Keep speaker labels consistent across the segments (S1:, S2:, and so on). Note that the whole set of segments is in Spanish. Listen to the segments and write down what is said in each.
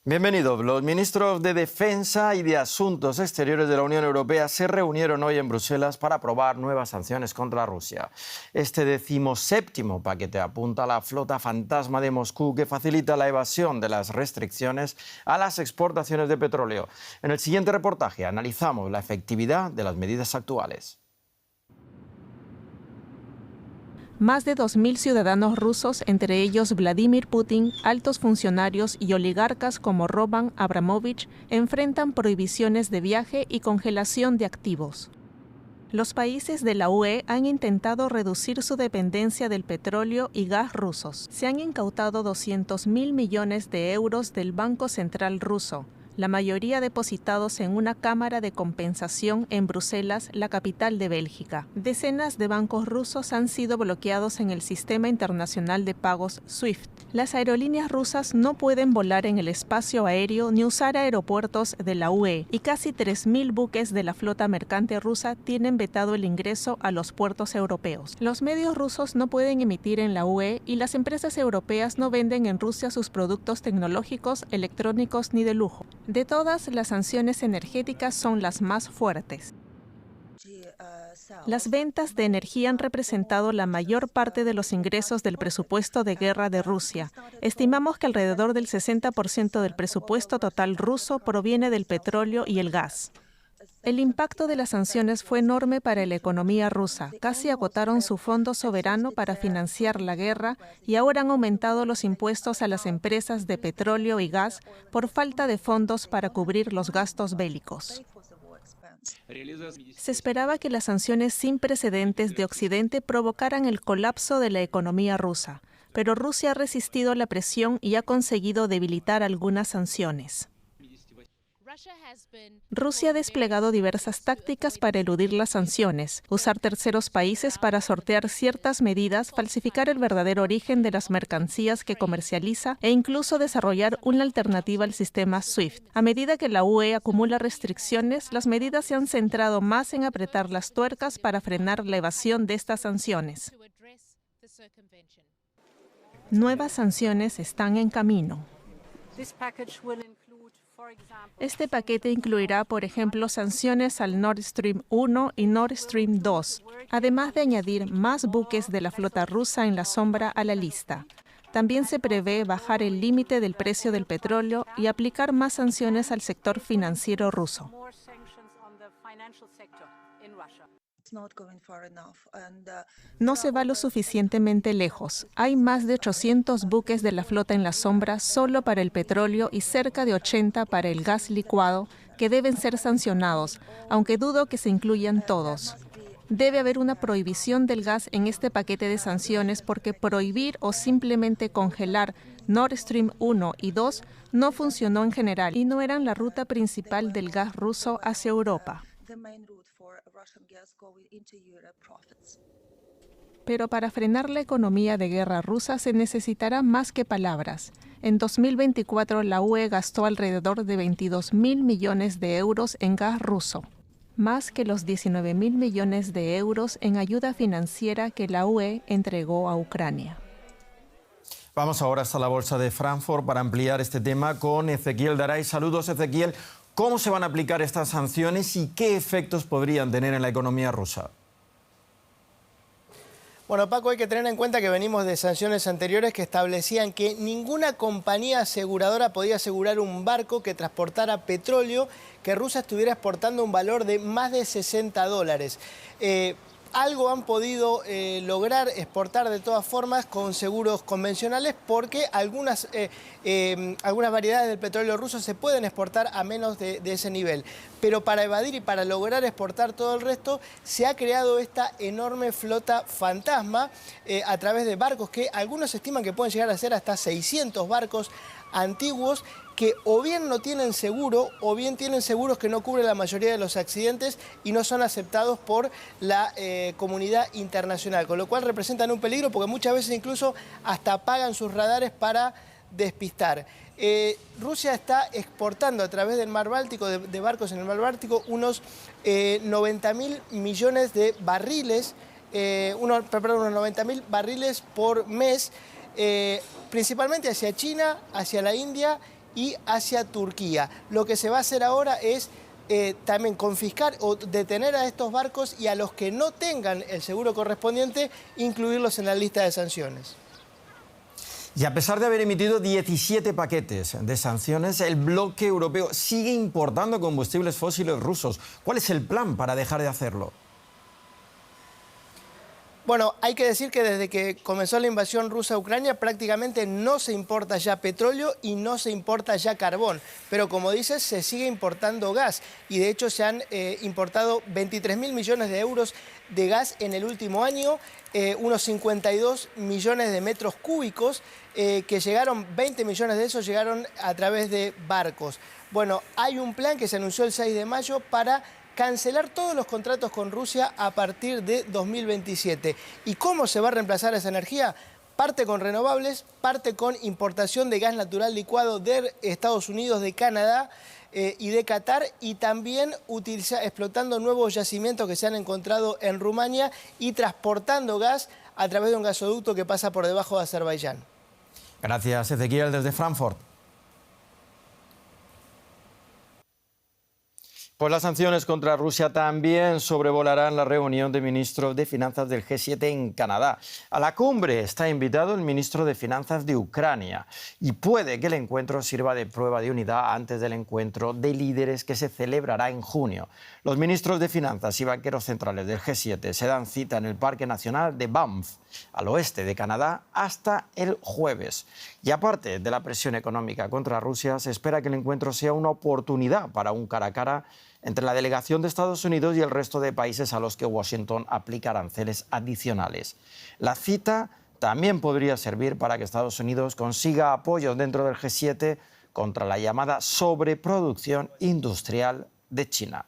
S1: Bienvenido. Los ministros de Defensa y de Asuntos Exteriores de la Unión Europea se reunieron hoy en Bruselas para aprobar nuevas sanciones contra Rusia. Este 17º paquete apunta a la flota fantasma de Moscú que facilita la evasión de las restricciones a las exportaciones de petróleo. En el siguiente reportaje analizamos la efectividad de las medidas actuales.
S2: Más de 2.000 ciudadanos rusos, entre ellos Vladimir Putin, altos funcionarios y oligarcas como Roman Abramovich, enfrentan prohibiciones de viaje y congelación de activos. Los países de la UE han intentado reducir su dependencia del petróleo y gas rusos. Se han incautado 200.000 millones de euros del Banco Central ruso, la mayoría depositados en una cámara de compensación en Bruselas, la capital de Bélgica. Decenas de bancos rusos han sido bloqueados en el sistema internacional de pagos SWIFT. Las aerolíneas rusas no pueden volar en el espacio aéreo ni usar aeropuertos de la UE, y casi 3.000 buques de la flota mercante rusa tienen vetado el ingreso a los puertos europeos. Los medios rusos no pueden emitir en la UE y las empresas europeas no venden en Rusia sus productos tecnológicos, electrónicos ni de lujo. De todas, las sanciones energéticas son las más fuertes. Las ventas de energía han representado la mayor parte de los ingresos del presupuesto de guerra de Rusia. Estimamos que alrededor del 60% del presupuesto total ruso proviene del petróleo y el gas. El impacto de las sanciones fue enorme para la economía rusa. Casi agotaron su fondo soberano para financiar la guerra y ahora han aumentado los impuestos a las empresas de petróleo y gas por falta de fondos para cubrir los gastos bélicos. Se esperaba que las sanciones sin precedentes de Occidente provocaran el colapso de la economía rusa, pero Rusia ha resistido la presión y ha conseguido debilitar algunas sanciones. Rusia ha desplegado diversas tácticas para eludir las sanciones, usar terceros países para sortear ciertas medidas, falsificar el verdadero origen de las mercancías que comercializa e incluso desarrollar una alternativa al sistema SWIFT. A medida que la UE acumula restricciones, las medidas se han centrado más en apretar las tuercas para frenar la evasión de estas sanciones. Nuevas sanciones están en camino. Este paquete incluirá, por ejemplo, sanciones al Nord Stream 1 y Nord Stream 2, además de añadir más buques de la flota rusa en la sombra a la lista. También se prevé bajar el límite del precio del petróleo y aplicar más sanciones al sector financiero ruso. No se va lo suficientemente lejos. Hay más de 800 buques de la flota en la sombra solo para el petróleo y cerca de 80 para el gas licuado que deben ser sancionados, aunque dudo que se incluyan todos. Debe haber una prohibición del gas en este paquete de sanciones porque prohibir o simplemente congelar Nord Stream 1 y 2 no funcionó en general y no eran la ruta principal del gas ruso hacia Europa. Pero para frenar la economía de guerra rusa se necesitará más que palabras. En 2024 la UE gastó alrededor de 22.000 millones de euros en gas ruso, más que los 19.000 millones de euros en ayuda financiera que la UE entregó a Ucrania.
S1: Vamos ahora hasta la Bolsa de Frankfurt para ampliar este tema con Ezequiel Daray. Saludos, Ezequiel. ¿Cómo se van a aplicar estas sanciones y qué efectos podrían tener en la economía rusa?
S3: Bueno, Paco, hay que tener en cuenta que venimos de sanciones anteriores que establecían que ninguna compañía aseguradora podía asegurar un barco que transportara petróleo que Rusia estuviera exportando un valor de más de $60. Algo han podido lograr exportar de todas formas con seguros convencionales porque algunas variedades del petróleo ruso se pueden exportar a menos de ese nivel. Pero para evadir y para lograr exportar todo el resto se ha creado esta enorme flota fantasma a través de barcos que algunos estiman que pueden llegar a ser hasta 600 barcos antiguos que o bien no tienen seguro o bien tienen seguros que no cubren la mayoría de los accidentes y no son aceptados por la comunidad internacional, con lo cual representan un peligro porque muchas veces incluso hasta apagan sus radares para despistar. Rusia está exportando a través del Mar Báltico, de barcos en el Mar Báltico, unos 90.000 millones de barriles, unos 90.000 barriles por mes, principalmente hacia China, hacia la India y hacia Turquía. Lo que se va a hacer ahora es también confiscar o detener a estos barcos y a los que no tengan el seguro correspondiente, incluirlos en la lista de sanciones.
S1: Y a pesar de haber emitido 17 paquetes de sanciones, el bloque europeo sigue importando combustibles fósiles rusos. ¿Cuál es el plan para dejar de hacerlo?
S3: Bueno, hay que decir que desde que comenzó la invasión rusa a Ucrania prácticamente no se importa ya petróleo y no se importa ya carbón. Pero como dices, se sigue importando gas y de hecho se han importado 23.000 millones de euros de gas en el último año, unos 52 millones de metros cúbicos que llegaron, 20 millones de esos llegaron a través de barcos. Bueno, hay un plan que se anunció el 6 de mayo para cancelar todos los contratos con Rusia a partir de 2027. ¿Y cómo se va a reemplazar esa energía? Parte con renovables, parte con importación de gas natural licuado de Estados Unidos, de Canadá y de Qatar, y también explotando nuevos yacimientos que se han encontrado en Rumania y transportando gas a través de un gasoducto que pasa por debajo de Azerbaiyán.
S1: Gracias, Ezequiel, desde Frankfurt. Pues las sanciones contra Rusia también sobrevolarán la reunión de ministros de Finanzas del G7 en Canadá. A la cumbre está invitado el ministro de Finanzas de Ucrania y puede que el encuentro sirva de prueba de unidad antes del encuentro de líderes que se celebrará en junio. Los ministros de Finanzas y banqueros centrales del G7 se dan cita en el Parque Nacional de Banff, al oeste de Canadá, hasta el jueves. Y aparte de la presión económica contra Rusia, se espera que el encuentro sea una oportunidad para un cara a cara entre la delegación de Estados Unidos y el resto de países a los que Washington aplica aranceles adicionales. La cita también podría servir para que Estados Unidos consiga apoyo dentro del G7 contra la llamada sobreproducción industrial de China.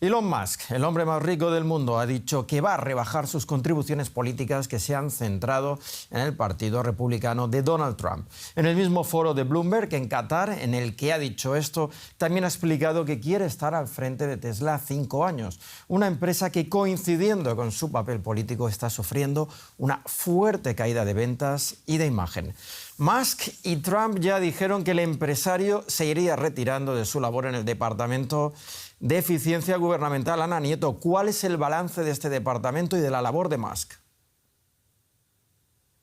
S1: Elon Musk, el hombre más rico del mundo, ha dicho que va a rebajar sus contribuciones políticas que se han centrado en el Partido Republicano de Donald Trump. En el mismo foro de Bloomberg en Qatar, en el que ha dicho esto, también ha explicado que quiere estar al frente de Tesla 5 años, una empresa que, coincidiendo con su papel político, está sufriendo una fuerte caída de ventas y de imagen. Musk y Trump ya dijeron que el empresario se iría retirando de su labor en el Departamento de Eficiencia Gubernamental. Ana Nieto, ¿cuál es el balance de este departamento y de la labor de Musk?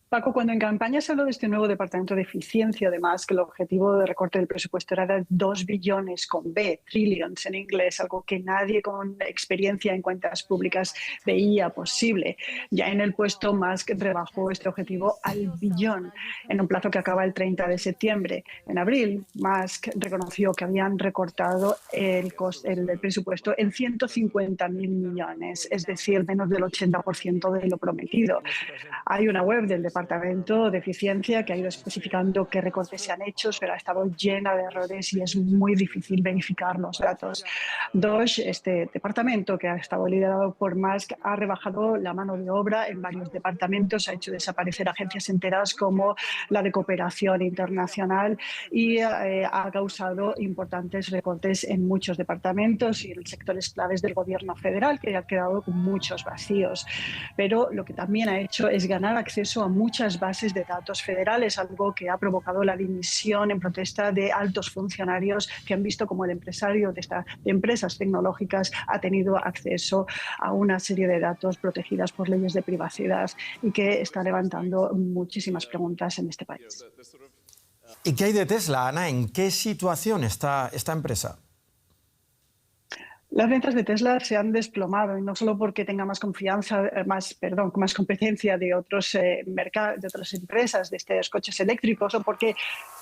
S4: Paco, cuando en campaña se habló de este nuevo departamento de eficiencia, además, que el objetivo de recorte del presupuesto era de 2 billones con B, trillions en inglés, algo que nadie con experiencia en cuentas públicas veía posible. Ya en el puesto, Musk rebajó este objetivo al billón en un plazo que acaba el 30 de septiembre. En abril, Musk reconoció que habían recortado el presupuesto en 150.000 millones, es decir, menos del 80% de lo prometido. Hay una web del Departamento de Eficiencia que ha ido especificando qué recortes se han hecho, pero ha estado llena de errores y es muy difícil verificar los datos. DOGE, este departamento que ha estado liderado por Musk, ha rebajado la mano de obra en varios departamentos, ha hecho desaparecer agencias enteras como la de cooperación internacional y ha causado importantes recortes en muchos departamentos y en sectores claves del gobierno federal, que ha quedado con muchos vacíos. Pero lo que también ha hecho es ganar acceso a muchas bases de datos federales, algo que ha provocado la dimisión en protesta de altos funcionarios que han visto como el empresario de empresas tecnológicas ha tenido acceso a una serie de datos protegidas por leyes de privacidad y que está levantando muchísimas preguntas en este país.
S1: ¿Y qué hay de Tesla, Ana? ¿En qué situación está esta empresa?
S4: Las ventas de Tesla se han desplomado y no solo porque tenga más competencia de otros mercados, de otras empresas de estos coches eléctricos o porque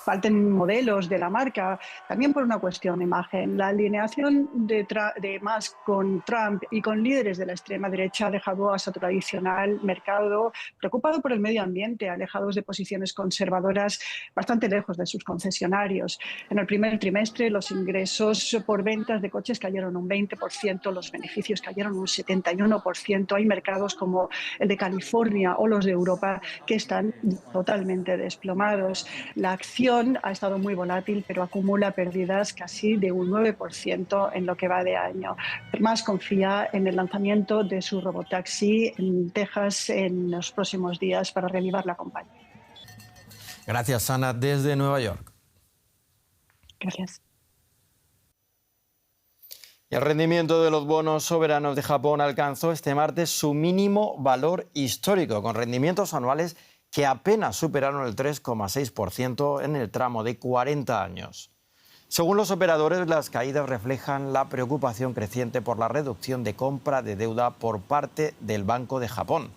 S4: falten modelos de la marca, también por una cuestión de imagen. La alineación de Musk con Trump y con líderes de la extrema derecha ha dejado a su tradicional mercado preocupado por el medio ambiente, alejados de posiciones conservadoras bastante lejos de sus concesionarios. En el primer trimestre los ingresos por ventas de coches cayeron un 20%, los beneficios cayeron un 71%. Hay mercados como el de California o los de Europa que están totalmente desplomados. La acción ha estado muy volátil, pero acumula pérdidas casi de un 9% en lo que va de año. Musk confía en el lanzamiento de su robotaxi en Texas en los próximos días para reavivar la compañía.
S1: Gracias, Ana, desde Nueva York.
S4: Gracias.
S1: El rendimiento de los bonos soberanos de Japón alcanzó este martes su mínimo valor histórico, con rendimientos anuales que apenas superaron el 3,6% en el tramo de 40 años. Según los operadores, las caídas reflejan la preocupación creciente por la reducción de compra de deuda por parte del Banco de Japón,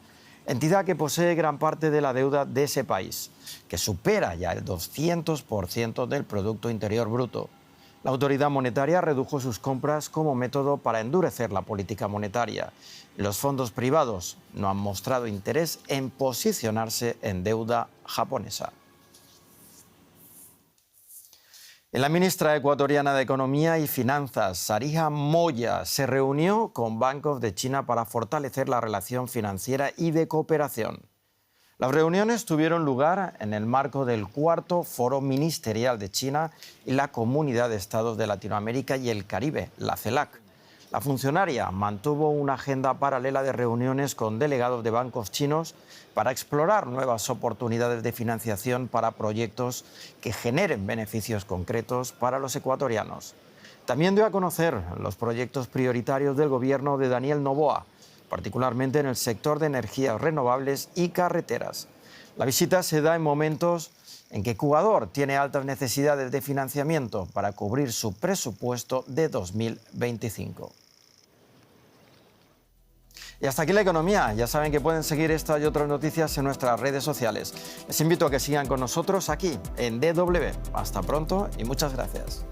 S1: entidad que posee gran parte de la deuda de ese país, que supera ya el 200% del Producto Interior Bruto. La autoridad monetaria redujo sus compras como método para endurecer la política monetaria. Los fondos privados no han mostrado interés en posicionarse en deuda japonesa. La ministra ecuatoriana de Economía y Finanzas, Sarija Moya, se reunió con Bank of the China para fortalecer la relación financiera y de cooperación. Las reuniones tuvieron lugar en el marco del cuarto Foro Ministerial de China y la Comunidad de Estados de Latinoamérica y el Caribe, la CELAC. La funcionaria mantuvo una agenda paralela de reuniones con delegados de bancos chinos para explorar nuevas oportunidades de financiación para proyectos que generen beneficios concretos para los ecuatorianos. También dio a conocer los proyectos prioritarios del gobierno de Daniel Noboa, particularmente en el sector de energías renovables y carreteras. La visita se da en momentos en que Ecuador tiene altas necesidades de financiamiento para cubrir su presupuesto de 2025. Y hasta aquí la economía. Ya saben que pueden seguir esta y otras noticias en nuestras redes sociales. Les invito a que sigan con nosotros aquí en DW. Hasta pronto y muchas gracias.